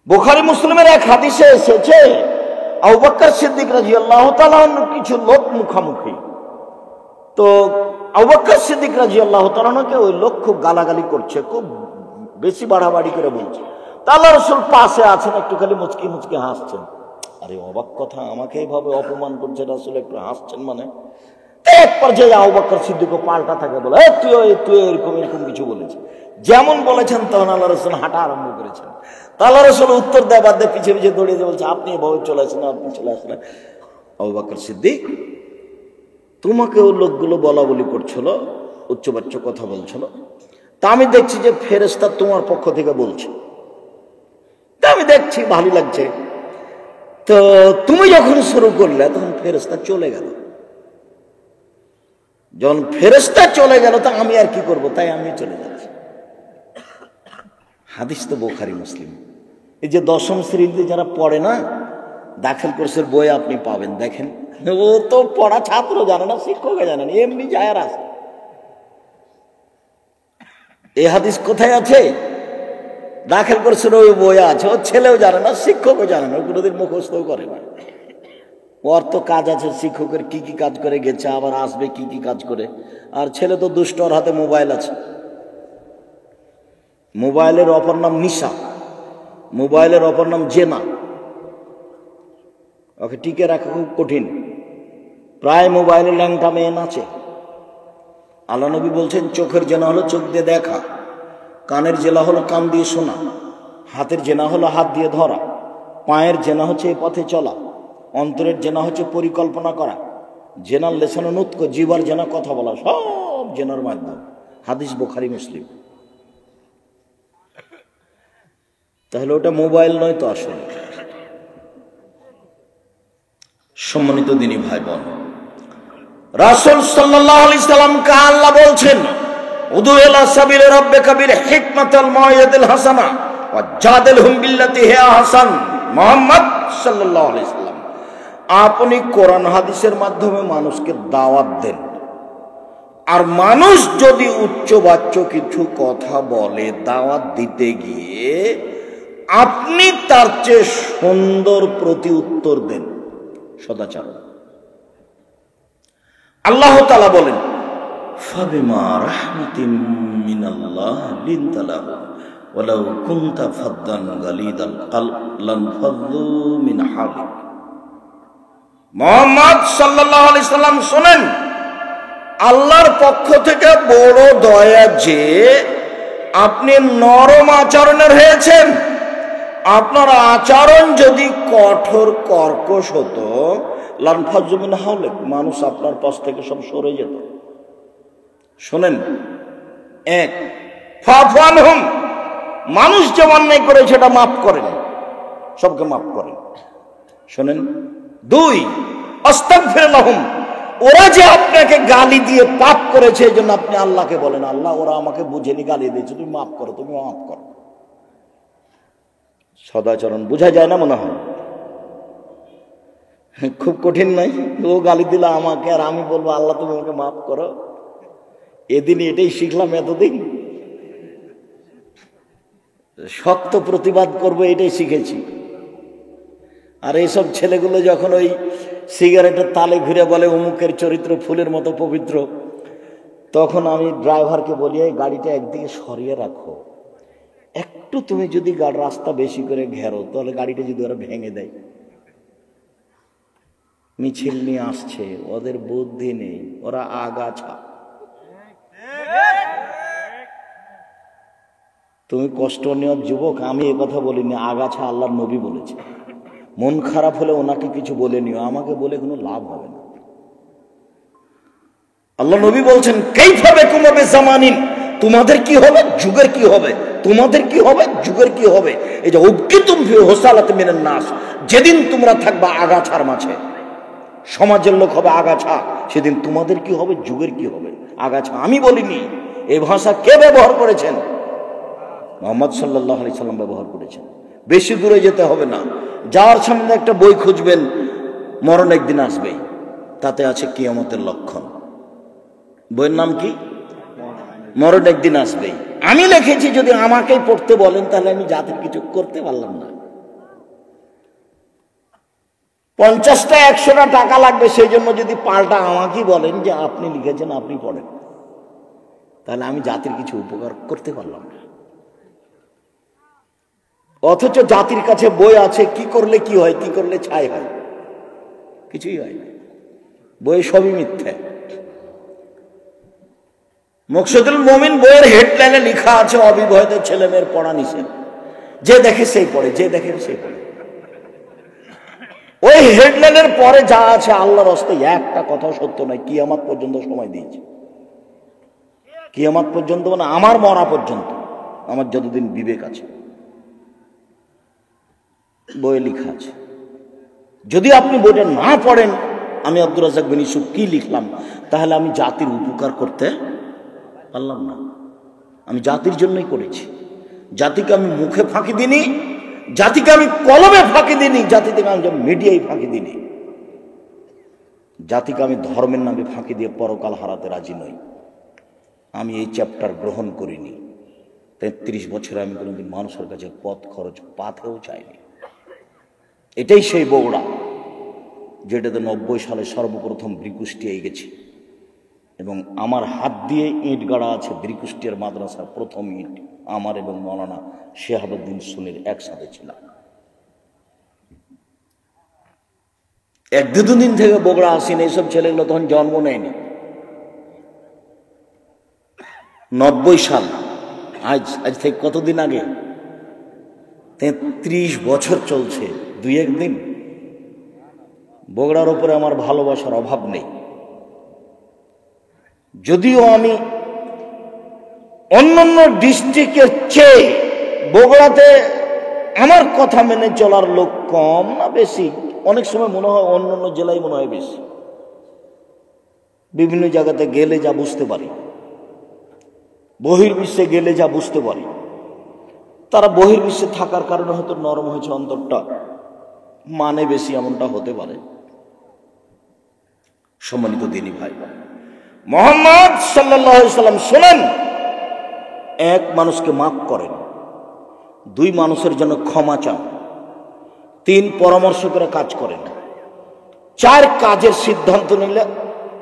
বুখারী মুসলিমের এক হাদিসে এসেছে আবু বকর সিদ্দিক রাদিয়াল্লাহু তাআলা আনহু কিছু লোক মুখামুখি। তো আবু বকর সিদ্দিক রাদিয়াল্লাহু তাআলা আনহুকে ওই লোক খুব গালাগালি করছে, খুব বেশি বাড়াবাড়ি করে বলছে। তা আল্লাহ রাসূল পাশে আছেন, একটু খালি মুচকি মুচকি হাসছেন। আরে অবাক কথা, আমাকে এইভাবে অপমান করছে রাসূল, একটু হাসছেন মানে। এক পর্যায়ে আবু বকর সিদ্দিকও পাল্টা থাকে, বলে তুই এরকম এরকম কিছু বলেছে। যেমন বলেছেন তখন আল্লাহ রাসূল হাঁটা আরম্ভ করেছেন। তা আল্লাহ রাসূল উত্তর দেওয়ার বাদে পিছিয়ে পিছিয়ে দৌড়িয়ে বলছে, আপনি এভাবে চলে আসেন, আপনি চলে আসেন। আবু বকর সিদ্দিক, তোমাকে ও লোকগুলো বলা বলি করছিল, উচ্চবাচ্য কথা বলছিল, তা আমি দেখছি যে ফেরেশতা তোমার পক্ষ থেকে বলছে, তা আমি দেখছি ভালো লাগছে। তো তুমি যখন শুরু করলে তখন ফেরেশতা চলে গেল। যখন ফেরেশতা চলে গেল তা আমি আর কি করব, তাই আমি চলে যাচ্ছি। হাদিস তো বুখারী মুসলিম। এই যে 10ম শ্রেণীতে যারা পড়ে না, দাখিল কোর্সের বই আপনি পাবেন, দেখেন। ও তো পড়া ছাত্র জানে না, শিক্ষক জানে না, এমনি যায় আর আসে। এই হাদিস কোথায় আছে? দাখিল কোর্সের ওই বই আছে। ও ছেলেও জানে না, শিক্ষকও জানে না, কোনোদিন মুখস্থও করে না। ওর তো কাজ আছে, শিক্ষকের কি কি কাজ করে গেছে, আবার আসবে কি কি কাজ করে। আর ছেলে তো দুষ্ট, ওর হাতে মোবাইল আছে। মোবাইলের অপর নাম নিশা, মোবাইলের অপর নাম জেনা। ওকে টিকে রাখা খুব কঠিন। প্রায় মোবাইলে ল্যাংটা মেয়ে নাচে। আল্লাহ নবী বলছেন, চোখের জেনা হলো চোখ দিয়ে দেখা, কানের জেনা হলো কান দিয়ে শোনা, হাতের জেনা হলো হাত দিয়ে ধরা, পায়ের জেনা হচ্ছে এই পথে চলা, অন্তরের জেনা হচ্ছে পরিকল্পনা করা, জেনার লেসানো নুতক, জিবার জেনা কথা বলা, সব জেনার মাধ্যম। হাদিস বুখারী মুসলিম। তাহলে ওটা মোবাইল নয় তো আসলে। সম্মানিত দিনী ভাই বোন, রাসূল সাল্লাল্লাহু আলাইহি সাল্লামকে আল্লাহ বলছেন, উদু ইলা সাবিলি রাব্বিকা বিল হিকমাতিল মাউইযাতিল হাসানা ওয়া জাদিলহুম বিল্লাতি হিয়া আহসান। মুহাম্মদ সাল্লাল্লাহু আলাইহি সাল্লাম, আপনি কোরআন হাদিসের মাধ্যমে মানুষকে দাওয়াত দেন। আর মানুষ যদি উচ্চবাচ্য কিছু কথা বলে দাওয়াত দিতে গিয়ে, আপনি তার চেয়ে সুন্দর প্রতি উত্তর দেন, সদাচার। আল্লাহ তাআলা বলেন, ফাবিমা রাহমাতিম মিনাল্লাহ লিনতা লাহুম ওয়ালাউ কুনতা ফাদ্দান গালিদাল কলব লানফাদ্দু মিন হাওলিক। মুহাম্মদ সাল্লাল্লাহু আলাইহি সাল্লাম শুনেন, আল্লাহর পক্ষ থেকে বড় দয়া যে আপনি নরম আচরণের হয়েছেন। আপনার আচরণ যদি কঠোর কর্কশ হতো, লানফাদ্দু মিন হাওলিক, মানুষ আপনার পাশ থেকে সব সরে যেত। শোনেন, এক, ফাফু আনহুম, মানুষ যে অন্যায় করে সেটা মাফ করেন, সবকে মাফ করেন। শোনেন, দুই, আস্তাগফির লাহুম, ওরা যে আপনাকে গালি দিয়ে পাপ করেছে এই জন্য আপনি আল্লাহকে বলেন, আল্লাহ ওরা আমাকে বুঝেনি, গালি দিয়েছে, তুমি মাফ করো, তুমি মাফ করো। সদাচরণ বোঝা যায় না মনে হয়? খুব কঠিন নয়। ও গালি দিল আমাকে, আর আমি বলবো আল্লাহ তুমি আমাকে মাফ করো। এদিন এটাই শিখলাম, এতদিন শক্ত প্রতিবাদ করবো এটাই শিখেছি। আর এইসব ছেলেগুলো যখন ওই সিগারেটের তালে ঘুরে বলে অমুকের চরিত্র ফুলের মতো পবিত্র, তখন আমি ড্রাইভারকে বলি, এই গাড়িটা একদিকে সরিয়ে রাখো, একটু তুমি যদি রাস্তা বেশি করে ঘেরো তাহলে গাড়িটা যদি ওরা ভেঙে দেয়। মিছিল নিয়ে আসছে, ওদের বুদ্ধি নেই, ওরা আগাছা। তুমি কষ্ট নেওয়ার যুবক, আমি এ কথা বলিনি, আগাছা আল্লাহর নবী বলেছে। মন খারাপ হলে ওনাকে কিছু বলে নিও, আমাকে বলে কোনো লাভ হবে না। আল্লাহ নবী বলছেন, কাইফা বিকুম বিজামানিন, তোমাদের কি হবে, যুগের কি হবে, তোমাদের কি হবে, যুগের কি হবে। এই যে উবকিতুম ফি হুসালাতি মিনান নাস, যেদিন তোমরা থাকবা আগাছার মাঝে, সমাজের লোক হবে আগাছা, সেদিন তোমাদের কি হবে, যুগের কি হবে। আগাছা আমি বলিনি, এই ভাষা কে ব্যবহার করেছেন? মুহাম্মদ সাল্লাল্লাহু আলাইহি সাল্লাম ব্যবহার করেছেন। বেশি দূরে যেতে হবে না, যাওয়ার সামনে একটা বই খুঁজবেন, মরণ একদিন আসবেই, তাতে আছে কিয়ামতের লক্ষণ। বইয়ের নাম কি? মরণ একদিন আসবেই। আমি লিখেছি, যদি আমাকেই পড়তে বলেন তাহলে আমি জাতির কিছু করতে পারলাম না। 50টা 100টা টাকা লাগবে, সেই জন্য যদি পাল্টা আমাকেই বলেন যে আপনি লিখেছেন আপনি পড়েন, তাহলে আমি জাতির কিছু উপকার করতে পারলাম না। অথচ জাতির কাছে বই আছে, কি করলে কি হয়, কি করলে ছাই হয়, কিছুই হয় না। বই সবই মিথ্যা। মকসুদুল মুমিন বইয়ের হেডলাইনে লেখা আছে অবিবাহিত ছেলে মেয়ের পড়া নিষেধ, যে দেখে সেই পড়ে, যে দেখে সেই পড়ে। ওই হেডলাইনের পরে যা আছে আল্লাহর হস্তে একটা কথাও সত্য নয়। কিয়ামত পর্যন্ত সময় দিয়েছে, কিয়ামত পর্যন্ত মানে আমার মরা পর্যন্ত, আমার যতদিন বিবেক আছে বইয়ে লেখা আছে। যদি আপনি বইটা না পড়েন, আমি আব্দুর রাজ্জাক বিন ইউসুফ কি লিখলাম, তাহলে আমি জাতির উপকার করতে পারলাম না। আমি জাতির জন্যই করেছি। জাতিকে আমি মুখে ফাঁকি দিইনি, জাতিকে আমি কলমে ফাঁকি দিইনি, জাতিকে আমি মিডিয়ায় ফাঁকি দিইনি, জাতিকে আমি ধর্মের নামে ফাঁকি দিয়ে পরকাল হারাতে রাজি নই। আমি এই চ্যাপ্টার গ্রহণ করিনি। 33 বছরে আমি কোনোদিন মানুষের কাছে পথ খরচ পাতেও চাইনি। এটাই সেই বগুড়া যেটাতে 90 সালে সর্বপ্রথম ব্রিকুষ্টিয়ায় গেছি, এবং আমার হাত দিয়ে ইট গাড়া আছে। ব্রিকুষ্টিয়ার মাদ্রাসার প্রথম ইট আমার এবং মৌলানা শেহাবুদ্দিন সুনির একসাথে ছিলাম। 1-2 দিন থেকে বগুড়া আসিনি, এইসব ছেলেগুলো তখন জন্ম নেয়নি। 90 সাল, আজ থেকে কতদিন আগে, 33 বছর চলছে। 2-1 দিন। বগুড়ার উপরে আমার ভালোবাসার অভাব নেই, যদিও আমি অন্যান্য ডিস্ট্রিক্টের চেয়ে বগুড়াতে আমার কথা মেনে চলার লোক কম না বেশি। অনেক সময় মনে হয় অন্যান্য জেলায় মনে হয় বেশি। বিভিন্ন জায়গাতে গেলে যা বুঝতে পারি, বহির্বিশ্বে গেলে যা বুঝতে পারি, তারা বহির্বিশ্বে থাকার কারণে হয়তো নরম হয়েছে অন্তরটা, মানে বেশি, এমনটা হতে পারে। সম্মানিত দিনী ভাই, মুহাম্মদ সাল্লাল্লাহু আলাইহি সাল্লাম শোনেন, এক মানুষকে মাফ করেন, 2 মানুষের জন্য ক্ষমা চান, 3 পরামর্শ করে কাজ করেন, 4 কাজের সিদ্ধান্ত নিলে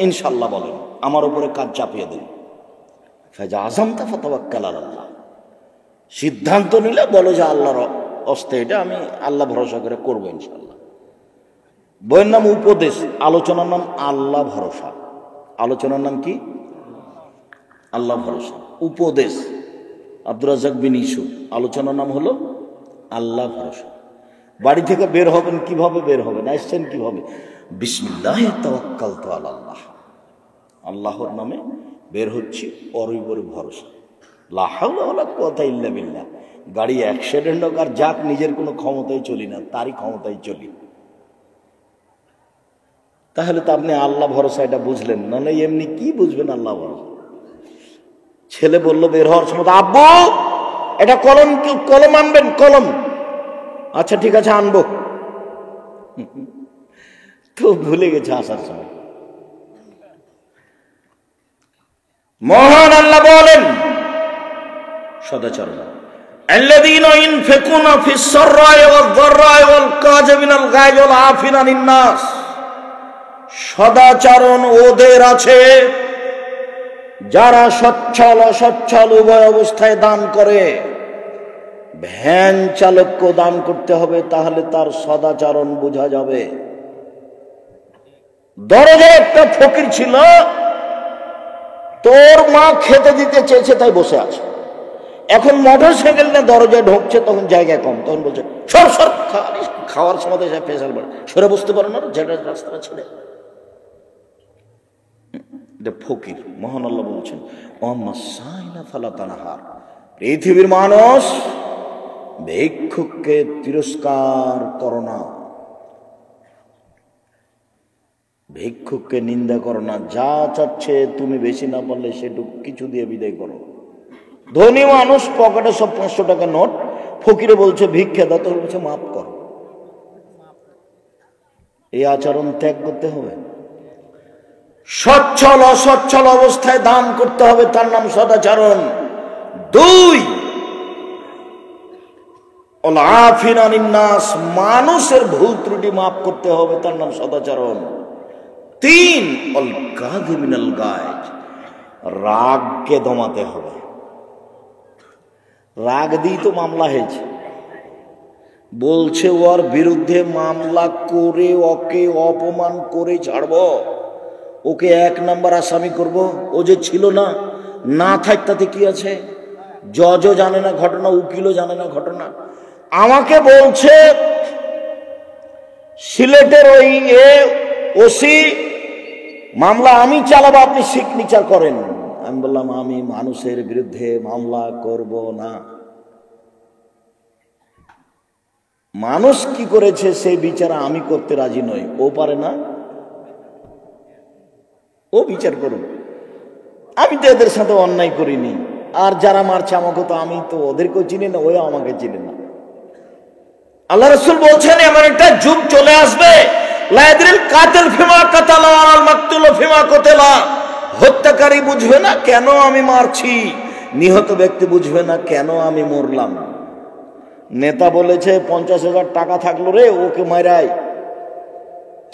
ইনশাল্লাহ বলেন আমার উপরে কাজ চাপিয়ে দিন। ফাজা আযামতা ফাতাওয়াক্কাল আলাল্লাহ। সিদ্ধান্ত নিলে বলো যে আল্লাহর হস্তে এটা, আমি আল্লাহ ভরসা করে করবো ইনশাল্লাহ। বইয়ের নাম উপদেশ, আলোচনার নাম আল্লাহ ভরসা। আলোচনার নাম কি? আল্লাহ ভরসা। উপদেশ আব্দুর রাজ্জাক বিন ইউসুফ, আলোচনার নাম হলো আল্লাহ ভরসা। বাড়ি থেকে বের হবেন, কিভাবে বের হবেন, আসছেন কিভাবে? বিসমিল্লাহি তাওয়াক্কালতু আলাল্লাহ, আল্লাহর নামে বের হচ্ছি, ওর উপরে ভরসা। লা হাওলা ওয়ালা কুওয়াতা ইল্লা বিল্লাহ। গাড়ি অ্যাক্সিডেন্ট হোক আর যাক, নিজের কোনো ক্ষমতায় চলি না, তারই ক্ষমতায় চলি। তাহলে তো আপনি আল্লাহ ভরসা এটা বুঝলেন না, না এমনি কি বুঝবেন আল্লাহ ভরসা? ছেলে বললো বের হওয়ার সময়, আব্বু এটা কলম আনবেন, কলম। আচ্ছা ঠিক আছে আনবো। তো ভুলে গেছে আসার সময়। মহান আল্লাহ বলেন সদাচরণ, আল্লাযীনা ইনফিকুনা ফিস সাররাই ওয়াদ দাররাই ওয়াল কাযিমিনাল গায়জ ওয়াল আফিনা আনিন নাস। সদাচরণ ওদের আছে যারা সচ্ছল অসচ্ছল উভয় অবস্থায় দান করে। ভ্যান চালককেও দান করতে হবে, তাহলে তার সদাচরণ বোঝা যাবে। দরজায় একটা ফকির ছিল, তোর মা খেতে দিতে চেয়েছে তাই বসে আছে। এখন মোটর সাইকেল নিয়ে দরজায় ঢুকছে, তখন জায়গা কম, তখন বলছে সর সর, খাওয়ার সময় ফেসাল পড়ে, সরে বসতে পারে না, যেটা রাস্তাটা ছেড়ে। ফকির। মহান আল্লাহ বলছেন পৃথিবীর মানুষ, ভিক্ষুককে তিরস্কার করো না, ভিক্ষুককে নিন্দা করো না। যা চাচ্ছে তুমি বেশি না পারলে সেটুকু কিছু দিয়ে বিদায় করো। ধনী মানুষ পকেটে সব 500 টাকা নোট, ফকিরে বলছে ভিক্ষা দাও, তো বলছে মাফ করো। এই আচরণ ত্যাগ করতে হবে। সচ্ছল অসচ্ছল অবস্থায় দান করতে হবে, তার নাম সদাচরণ। 2, ওয়াল আফিনা আনিন নাস, মানুষের ভুল ত্রুটি মাফ করতে হবে, তার নাম সদাচরণ। 3 ওয়াল কাযিমিনাল গায়জ, রাগকে দমাতে হবে। রাগ দিয়ে তো মামলা হয়েছে, বলছে ওর বিরুদ্ধে মামলা করে ওকে অপমান করে ছাড়ব, ওকে 1 নাম্বার আসামি করব। ও যে ছিল না, না থাক তাতে কি আছে? জজও জানে না ঘটনা, উকিলও জানে না ঘটনা। আমাকে বলছে সিলেটের ওই ওসি মামলা আমি চালাবো, আপনি সিগনেচার করেন। আমি বললাম আমি মানুষের বিরুদ্ধে মামলা করব না। মানুষ কি করেছে সেই বিচার আমি করতে রাজি নই। ও পারে না, ও বিচার করুন। আমি তো এদের সাথে অন্যায় করিনি। আর যারা মারছে আমাকে, তো আমি তো ওদেরকেও চিনি না, ওই আমাকে চিনি না। আল্লাহ রাসূল বলছেন এমন একটা যুগ চলে আসবে, লা ইয়াদরিল কাতিল ফিমা কাতালা ওয়াল মাকতুল ফিমা কুতিলা। হত্যাকারী বুঝবে না কেন আমি মারছি, নিহত ব্যক্তি বুঝবে না কেন আমি মরলাম। নেতা বলেছে 50,000 টাকা থাকলো রে, ওকে মারাই।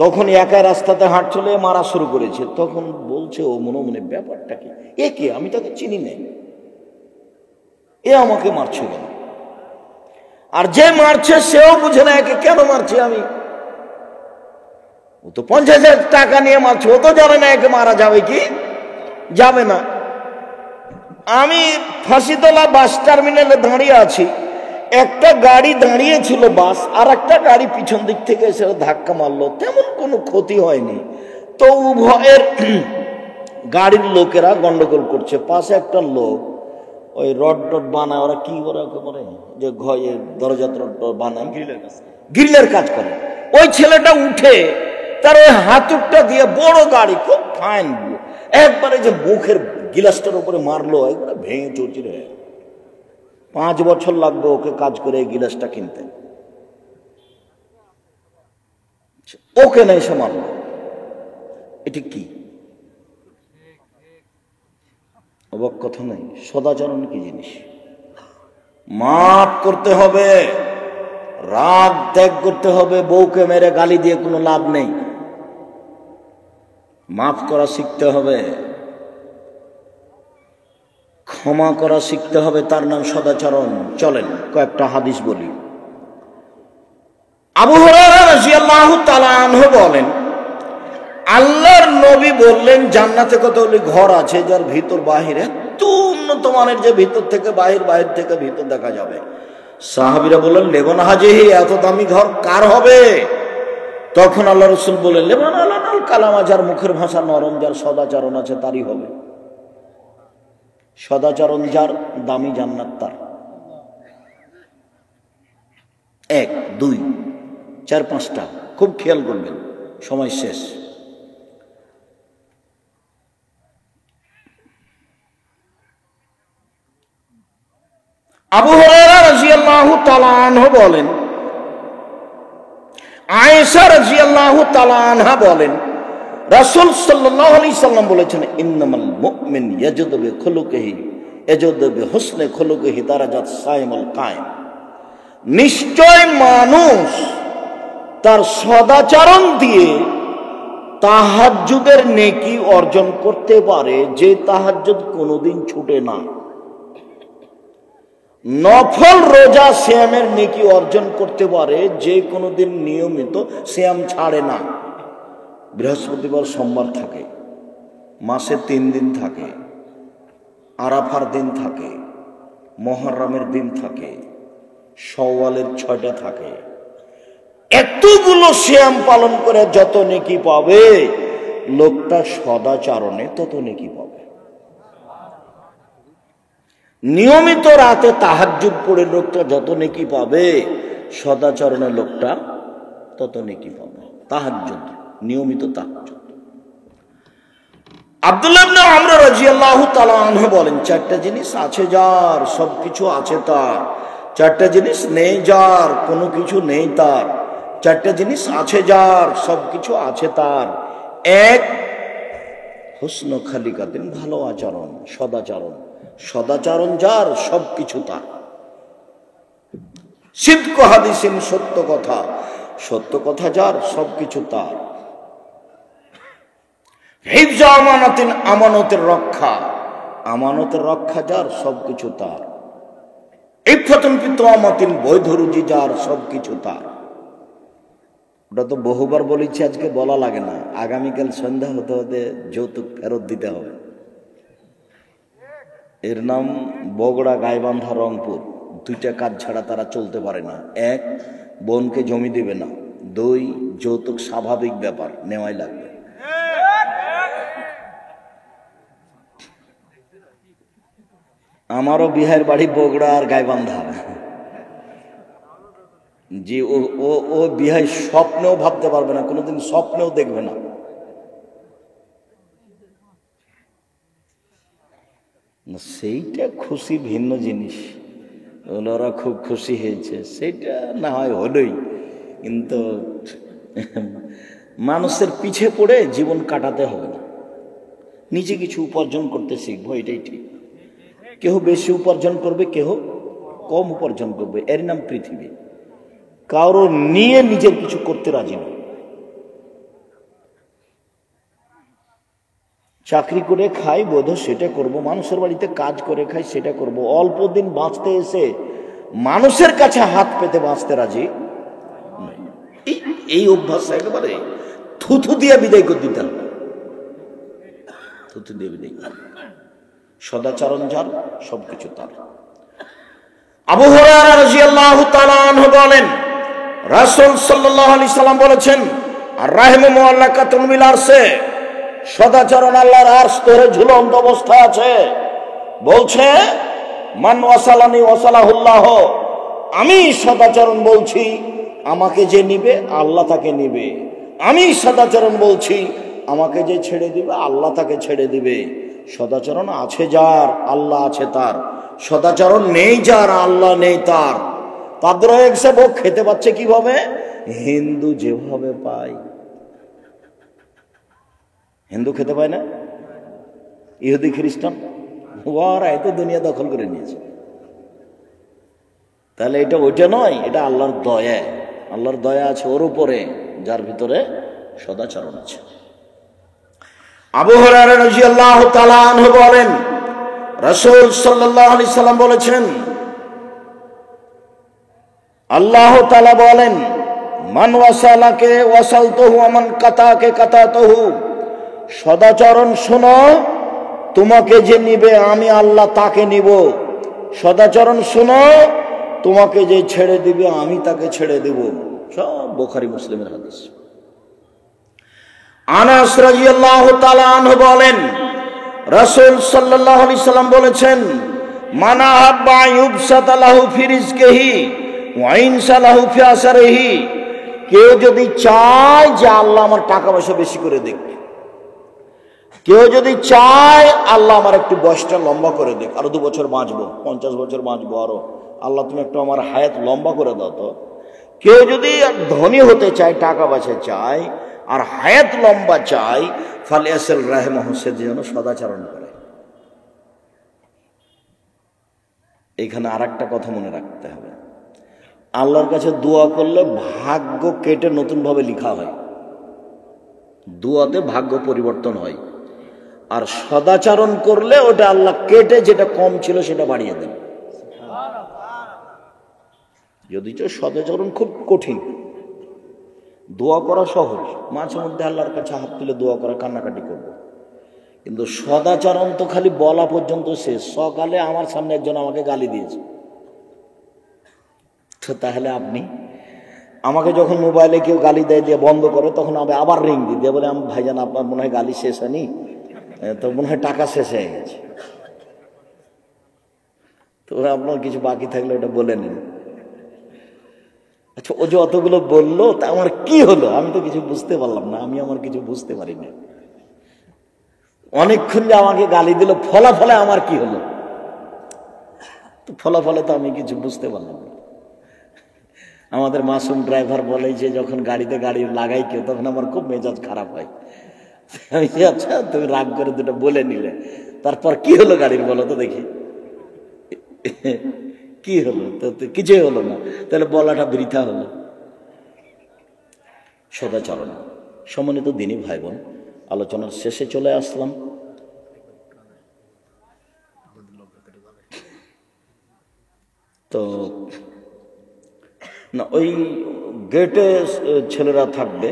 তখন একা রাস্তাতে হাঁটছিল, মারা শুরু করেছে। তখন বলছে ও মনে মনে, ব্যাপারটা কি, এ কে, আমি তাকে চিনি না, এ আমাকে মারছে কেন? আর যে মারছে সেও বুঝে না একে কেন মারছি আমি। ও তো 50,000 টাকা নিয়ে মারছে, ও তো জানে না একে মারা যাবে কি যাবে না। আমি ফাঁসিতলা বাস টার্মিনালে দাঁড়িয়ে আছি, একটা গাড়ি দাঁড়িয়ে ছিল বাস, আর একটা গাড়ি পিছন দিক থেকে এসে ধাক্কা মারলো। তেমন কোনো ক্ষতি হয়নি। তো উভয়ের গাড়ির লোকেরা গন্ডগোল করছে। পাশে একটা লোক ওই রড টড বানায়, ওরা কি করে যে দরজা বানায়, গ্রিলের কাজ করে। ওই ছেলেটা উঠে তার ওই হাতুরটা দিয়ে, বড় গাড়ি খুব ফাইন, একবারে যে মুখের গিলাসটার উপরে মারলো, একবারে ভেঙে চৌচিরে। 5 বছর লাগবে ওকে কাজ করে এই গিলাসটা কিনতে। ওকে না এসে মারল, এটি কি অবাক কথা নাই? সদাচরণ কি জিনিস? মাফ করতে হবে, রাগ ত্যাগ করতে হবে। বউকে মেরে গালি দিয়ে কোনো লাভ নেই, মাফ করা শিখতে হবে, ক্ষমা করা শিখতে হবে, তার নাম সদাচরণ। চলেন কয়েকটা হাদিস বলি। আবু হুরায়রা রাদিয়াল্লাহু তাআলা আনহু বলেন, আল্লাহর নবী বললেন জান্নাতে কতগুলি ঘর আছে যার ভিতর বাহির এত উন্নত মানের যে ভিতর থেকে বাহির, বাহির থেকে ভিতর দেখা যাবে। সাহাবীরা বললেন লেবান হাজিহি, এত দামি ঘর কার হবে? তখন আল্লাহ রাসূল বললেন লেবান আলানাল কালামা, যার মুখের ভাষা নরম, যার সদাচরণ আছে তারই হবে। সদাচরণ যার, দামি জান্নাত তার। 1, 2, 4, 5টা খুব খেয়াল করবেন, সময় শেষ। আবু হুরায়রা রাদিয়াল্লাহু তাআলা আনহু বলেন, আয়েশা রাদিয়াল্লাহু তাআলা আনহা বলেন, রাসূল সাল্লাল্লাহু আলাইহি সাল্লাম বলেছেন, ইন্নামাল মুমিন ইয়াজুদু বিখুলুকিহি ইয়াজুদু বিহুসনি খুলুকিহি দারাজাত সাইমুল কায়েম। নিশ্চয় মানুষ তার সদাচরণ দিয়ে তাহাজ্জুদের নেকি অর্জন করতে পারে, যে তাহাজ্জুদ কোনোদিন ছুটে না। নফল রোজা সিয়ামের নেকি অর্জন করতে পারে, যে কোনোদিন নিয়মিত সিয়াম ছাড়ে না। বৃহস্পতিবার সোমবার থাকে, মাসে 3 দিন থাকে, আরাফার দিন থাকে, মুহররমের দিন থাকে, শাওয়ালের 6টা থাকে। এতগুলো সিয়াম পালন করে যত নেকি পাবে, লোকটা সদাচরণে তত নেকি পাবে। নিয়মিত রাতে তাহাজ্জুদ পড়ে লোকটা যত নেকি পাবে, সদাচরণে লোকটা তত নেকি পাবে। তাহাজ্জুদ, নিয়মিত তাহাজ্জুদ। আব্দুল্লাহ ইবনে আমর রাদিয়াল্লাহু তাআলা আনহু বলেন, 4টা জিনিস আছে যার, সবকিছু আছে তার। 4টা জিনিস নেই যার, কোনো কিছু নেই তার। 4টা জিনিস আছে যার, সবকিছু আছে তার। 1, হুসনু খালিকাতিন, ভালো আচরণ, সদাচরণ। সদাচরণ যার, সবকিছু তার। সিদক হাদিসিন, সত্য কথা, সত্য কথা যার সবকিছু তার। হিফজ আমানাতিন, আমানতের রক্ষা, আমানতের রক্ষা যার সবকিছু তার। ইফাতুন ফি তুআমাতিন, বৈধ রুজি যার সবকিছু তার। ওটা তো বহুবার বলেছি, আজকে বলা লাগে না। আগামীকাল সন্ধ্যা হতে হতে যৌতুক ফেরত দিতে হবে। এর নাম বগুড়া, গাইবান্ধা, রংপুর। দুইটা কাজ ছাড়া তারা চলতে পারে না। এক, বোনকে জমি দিবে না। দুই, যৌতুক স্বাভাবিক ব্যাপার, নেওয়াই লাগবে। আমারও বিহার বাড়ি বগুড়া আর গাইবান্ধা। জি, ও বিহাই স্বপ্নেও ভাবতে পারবে না, কোনোদিন স্বপ্নেও দেখবে না। সেইটা খুশি ভিন্ন জিনিস, ওরা খুব খুশি হয়েছে, সেইটা না হয় হলোই, কিন্তু মানুষের পিছে পড়ে জীবন কাটাতে হবে না। নিজে কিছু উপার্জন করতে শিখবো, এটাই ঠিক। কেহ বেশি উপার্জন করবে, কেহ কম উপার্জন করবে, এর নাম পৃথিবী। কারো নিয়ে নিজের কিছু করতে রাজি নয়। চাকরি করে খাই বোধ সেটা করব, মানুষের বাড়িতে কাজ করে খাই সেটা করব। অল্প দিন বাঁচতে এসে মানুষের কাছে হাত পেতে বাঁচতে রাজি নয়। এই অভ্যাস একেবারে থুথু দিয়ে বিদায় করে দিতে হবে, থুথু দিয়ে বিদায় করে। সদাচরণ যার সবকিছু তার। আবু হুরায়রা রাদিয়াল্লাহু তাআলা আনহু বলেন, রাসূল সাল্লাল্লাহু আলাইহি সাল্লাম বলেছেন, আর রাহিমু মুআল্লাকাতুন বিল আরশে, সদাচরণ আল্লাহর আরশ ধরে ঝুলন্ত অবস্থায় আছে। বলছে, মান ওয়াসালানি ওয়াসালাহুল্লাহ, আমি সদাচরণ বলছি, আমাকে যে নিবে আল্লাহ তাকে নিবে। আমি সদাচরণ বলছি, আমাকে যে ছেড়ে দিবে আল্লাহ তাকে ছেড়ে দিবে। সদাচরণ আছে যার, আল্লাহ আছে তার। সদাচরণ নেই যার, আল্লাহ নেই তার। তাদের হিসেব ও খেতে পাচ্ছে কিভাবে? হিন্দু যেভাবে পায়। হিন্দু খেতে পায় না, ইহুদি খ্রিস্টান, ওরা এত দুনিয়া দখল করে নিয়েছে। তাহলে এটা ওইটা নয়, এটা আল্লাহর দয়া। আল্লাহর দয়া আছে ওর উপরে, যার ভিতরে সদাচরণ আছে। আবু হুরায়রা রাদিয়াল্লাহু তাআলা আনহু বলেন, রাসূল সাল্লাল্লাহু আলাইহি সাল্লাম বলেছেন, আল্লাহ তাআলা বলেন, মান ওয়াসালাকে ওয়াসালতুহু ওয়া মান কাতাকে কাতাতুহু, সদাচরণ শোনো, তোমাকে যে নিবে আমি আল্লাহ তাকে নিব। সদাচরণ শোনো, তোমাকে যে ছেড়ে দিবে আমি তাকে ছেড়ে দেব। সব বুখারী মুসলিমের হাদিস। আনাস রাদিয়াল্লাহু তাআলা আনহু বলেন, রাসূল সাল্লাল্লাহু আলাইহি সাল্লাম বলেছেন, মান আহাব্বা ইউবসাতা লাহু ফি রিজকিহি ওয়া ইনসালাহু ফি আসরিহি, কেউ যদি চায় যে আল্লাহ আমার টাকা পয়সা বেশি করে দেখ, কেউ যদি চায় আল্লাহ আমার একটু বয়সটা লম্বা করে দেখ, আরো 2 বছর বাঁচবো, 50 বছর বাঁচবো, আরো আল্লাহ তুমি একটু আমার হায়াত লম্বা করে দাও তো। কেউ যদি ধনী হতে চায়, টাকা পয়সা চায় আর হায়াত লম্বা চায়, ফালিয়াসিল রাহিমাহু, সে যেন সদাচরণ করে। এখানে আর একটা কথা মনে রাখতে হবে, আল্লাহর কাছে দোয়া করলে ভাগ্য কেটে নতুন ভাবে লেখা হয়। দোয়াতে ভাগ্য পরিবর্তন হয়। আর সদাচরণ করলে ওটা আল্লাহ কেটে যেটা কম ছিল সেটা বাড়িয়ে দেন। যদিচ সদাচরণ খুব কঠিন, দোয়া করা সহজ, মাঝে মধ্যে আল্লাহর কাছে হাত তুলে দোয়া করা, কান্নাকাটি করব। কিন্তু সদাচরণ তো খালি বলা পর্যন্ত শেষ। সকালে আমার সামনে একজন আমাকে গালি দিয়েছে, তো তাহলে আপনি আমাকে যখন মোবাইলে কেউ গালি দেয় দিয়ে বন্ধ করে, তখন আমি আবার রিং দিই, দিয়ে বলে, ভাইজান আপনার মনে হয় গালি শেষ হয়নি, তো মনে হয় টাকা শেষ হয়ে গেছে, তো আপনার কিছু বাকি থাকলে ওটা বলে নিন। আচ্ছা, ও যে অতগুলো বললো, তা আমার কি হলো? আমি তো কিছু বুঝতে পারলাম না, আমি আমার কিছু বুঝতে পারিনি। অনেকক্ষণ যে আমাকে গালি দিল, ফলাফলে আমার কি হলো? তো ফলাফলে তো আমি কিছু বুঝতে পারলাম না। আমাদের মাসুম ড্রাইভার বলে যে, যখন গাড়িতে গাড়ি লাগাই কেউ, তখন আমার খুব মেজাজ খারাপ হয়। আচ্ছা, তুমি রাগ করে দুটো বলে নিলে, তারপর কি হলো গাড়ির বলো তো দেখি। কি হলো? তো কিছুই হলো না, তাহলে বলাটা বৃথা হলো। সদাচরণ। সম্মানিত দিনী ভাই বোন, আলোচনার শেষে চলে আসলাম। তো না, ওই গেটে ছেলেরা থাকবে,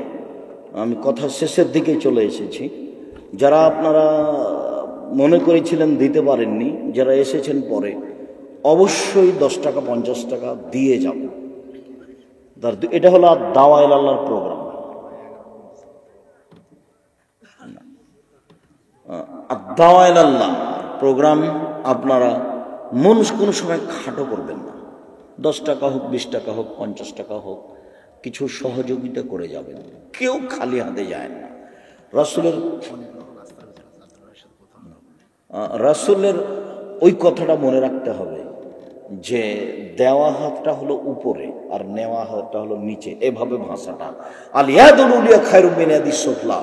আমি কথা শেষের দিকে চলে এসেছি। যারা আপনারা মনে করেছিলেন দিতে পারেননি, যারা এসেছেন পরে, অবশ্যই 10 টাকা 50 টাকা দিয়ে যাব। এটা হলো দাওয়ায়ে আল্লাহর প্রোগ্রাম। দাওয়ায়ে আল্লাহ প্রোগ্রাম আপনারা কোনো সময় খাটো করবেন না। 10 টাকা হোক, 20 টাকা হোক, 50 টাকা হোক, কিছু সহযোগিতা করে যাবেন। কেউ খালি হাতে যায় না। রাসূলের ওই কথাটা মনে রাখতে হবে যে দেওয়া হাতটা হলো উপরে আর নেওয়া হাতটা হলো নিচে, এভাবে ভাষাটা। আল ইয়াদুল উলিয়া খায়রুম মিন ইয়াদিস সুফলা,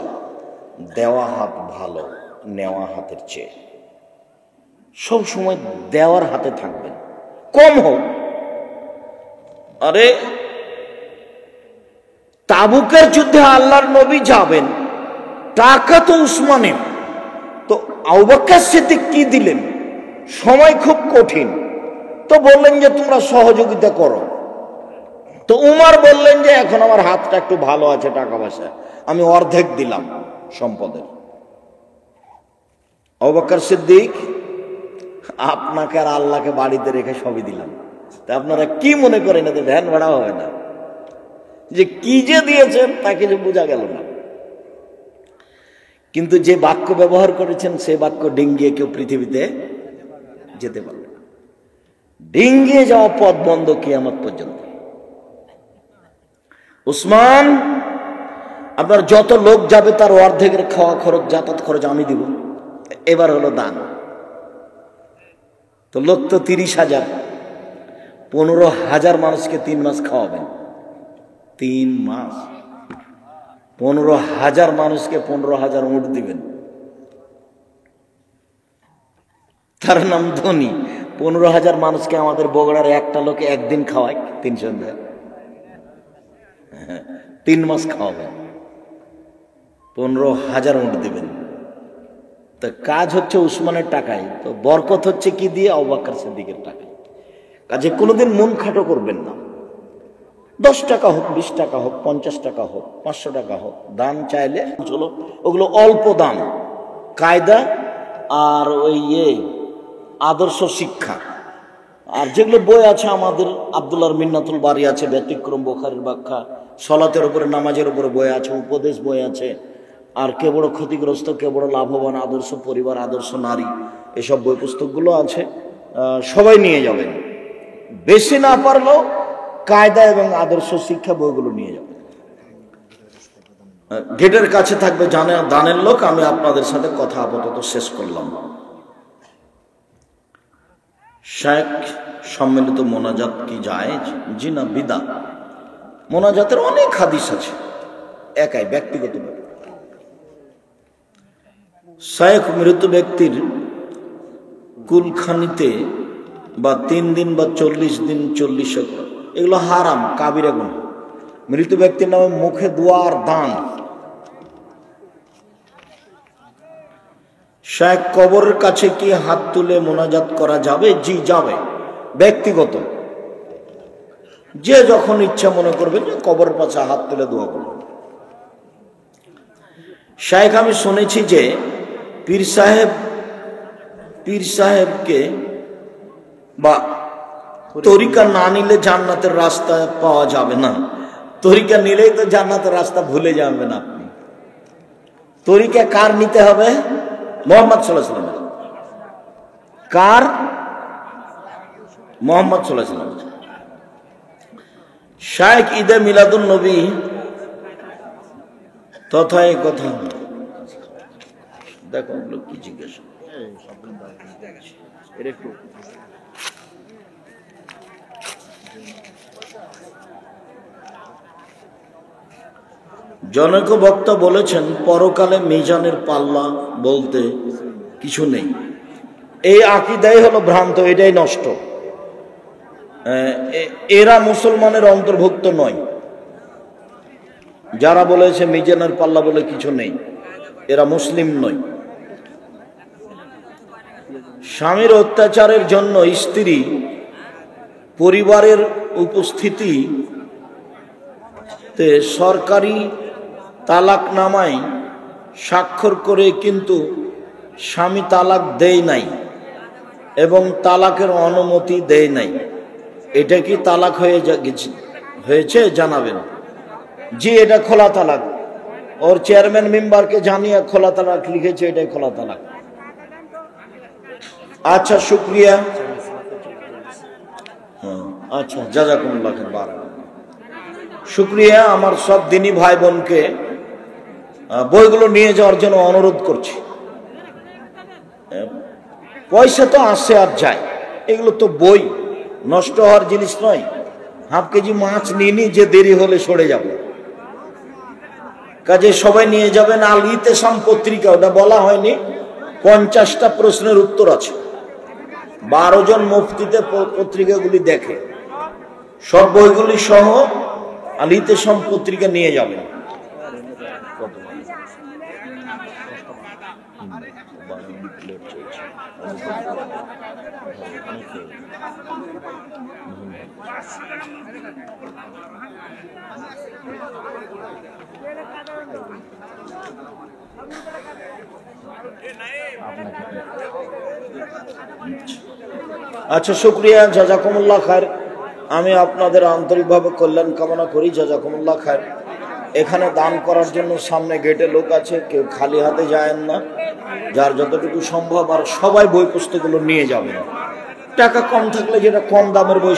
দেওয়া হাত ভালো নেওয়া হাতের চেয়ে। সব সময় দেওয়ার হাতে থাকবেন, কম হোক। আরে তাবুকের যুদ্ধে আল্লাহর নবী যাবেন, টাকা তো উসমানের, তো আবু বকর সিদ্দিক কি দিলেন? সময় খুব কঠিন, তো বললেন যে তোমরা সহযোগিতা করো। তো উমর বললেন যে এখন আমার হাতটা একটু ভালো আছে টাকা পয়সা, আমি অর্ধেক দিলাম সম্পদের। আবু বকর সিদ্দিক আপনাকে আর আল্লাহকে বাড়িতে রেখে সবই দিলাম। তা আপনারা কি মনে করেন এতে ভ্যান ভাড়া হবে না? যে কি যে দিয়েছেন তা কিছু বোঝা গেল না। কিন্তু যে বাক্য ব্যবহার করেছেন সে বাক্য ডিঙ্গিয়ে কেউ পৃথিবীতে যেতে পারবে না। ডিঙ্গিয়ে যাওয়া পথ বন্ধ কিয়ামত পর্যন্ত। উসমান, আপনার যত লোক যাবে তার অর্ধেকের খাওয়া খরচ, যাতায়াত খরচ আমি দিব। এবার হলো দান। তো লোক তো 30,000, 15,000 মানুষকে 3 মাস খাওয়াবেন। 3 মাস 15,000 মানুষকে 15,000 উট দিবেন। তার নাম ধনী। 15,000 মানুষকে আমাদের বগুড়ার একটা লোকে একদিন খাওয়ায় 3 সন্ধ্যা, 3 মাস খাওয়াবেন, 15,000 উট দিবেন। তো কাজ হচ্ছে উসমানের টাকায়, তো বরকত হচ্ছে কি দিয়ে? আবু বকর সিদ্দিকের টাকায়। কাজে কোনোদিন মন খাটো করবেন না। 10 টাকা হোক, 20 টাকা হোক, 50 টাকা হোক, 500 টাকা হোক, দান চাইলে চলো, ওগুলো অল্প দান। কায়দা আর ওই আদর্শ শিক্ষা, আর যেগুলো বই আছে আমাদের, আব্দুল্লাহর মিন্নাতুল বারি আছে, ব্যতিক্রম, বুখারীর ব্যাখ্যা, সলাতের উপরে, নামাজের উপরে বই আছে, উপদেশ বই আছে, আর কে বড় ক্ষতিগ্রস্ত, কে বড় লাভবান, আদর্শ পরিবার, আদর্শ নারী, এসব বই পুস্তকগুলো আছে। সবাই নিয়ে যাবেন। বেশি না পারলেও কায়দা এবং আদর্শ শিক্ষা বইগুলো নিয়ে যাবেন। গেটের কাছে থাকবে দানের লোক। আমি আপনাদের সাথে কথা আপাতত শেষ করলাম। শেখ সম্মিলিত মোনাজাত কি জায়েজ? জি না, বিদআত। মোনাজাতের অনেক হাদিস আছে, একাই ব্যক্তিগত ব্যাপার। শেখ মৃত ব্যক্তির কুলখানিতে বা 3 দিন বা 40 দিন 40 এগুলো হারাম, কাবিরা গুনাহ। মৃত ব্যক্তির নামে মুখে দোয়া আর দান। শেখ কবরের কাছে কি হাত তুলে মোনাজাত করা যাবে? জি যাবে, ব্যক্তিগত। যে যখন ইচ্ছা মনে করবে যে কবরের পাশে হাত তুলে দোয়া করবেন। শেখ, আমি শুনেছি যে পীর সাহেবকে বা তরিকা না নিলে জান্নাতের রাস্তা পাওয়া যাবে না। তরিকা নিলেই তো জান্নাতের রাস্তা ভুলে যাবেন আপনি। তরিকা কার নিতে হবে? মুহাম্মদ সাল্লাল্লাহু আলাইহি ওয়াসাল্লাম। কার? মুহাম্মদ সাল্লাল্লাহু আলাইহি ওয়াসাল্লাম। শেখ ঈদে মিলাদুন নবী তথা এই কথা দেখো লোক কি জিজ্ঞাসা। জনৈক বক্তা বলেছেন পরকালে মিজানের পাল্লা বলতে কিছু নেই। এই আকীদাই হলো ভ্রান্ত, এটাই নষ্ট। এরা মুসলমানের অন্তর্ভুক্ত নয়। যারা বলেছে মিজানের পাল্লা বলে কিছু নেই, এরা মুসলিম নয়। স্বামীর অত্যাচারের জন্য স্ত্রী পরিবারের উপস্থিতি সরকারি তালাকনামায় স্বাক্ষর করে কিন্তু স্বামী তালাক দেয় নাই এবং তালাকের অনুমতি দেয় নাই, এটা কি তালাক হয়েছে জানাবেন। জি, এটা খোলা তালাক। ওর চেয়ারম্যান মেম্বারকে জানিয়ে খোলা তালাক লিখেছে, এটাই খোলা তালাক। আচ্ছা, শুক্রিয়া। আচ্ছা, জাযাকুমুল্লাহ খাইর। শুক্রিয়া। আমার সব দিনী ভাই বোনকে বইগুলো নিয়ে যাওয়ার জন্য অনুরোধ করছি। পয়সা তো আসে আর যায়, এগুলো তো বই, নষ্ট হওয়ার জিনিস নয়। হাফ কেজি মাছ নিয়ে নি যে দেরি হলে সরে যাব, কাজে সবাই নিয়ে যাবেন। আল ইতেসাম পত্রিকা, ওটা বলা হয়নি, 50টা প্রশ্নের উত্তর আছে। 12 জন মুফতিতে পত্রিকাগুলি দেখে, সব বইগুলি সহ আল ইতেসাম পত্রিকা নিয়ে যাবেন। আচ্ছা, শুক্রিয়া, জাযাকুমুল্লাহ খায়র। আমি আপনাদের আন্তরিকভাবে কল্যাণ কামনা করি, জাযাকুমুল্লাহ খায়র। এখানে দান করার জন্য সামনে গেটে লোক আছে, কেউ খালি হাতে যায়েন না, যার যতটুকু সম্ভব। আর সবাই বই পুস্তকগুলো নিয়ে যাবেন। টাকা কম থাকলে যেটা কম দামের বই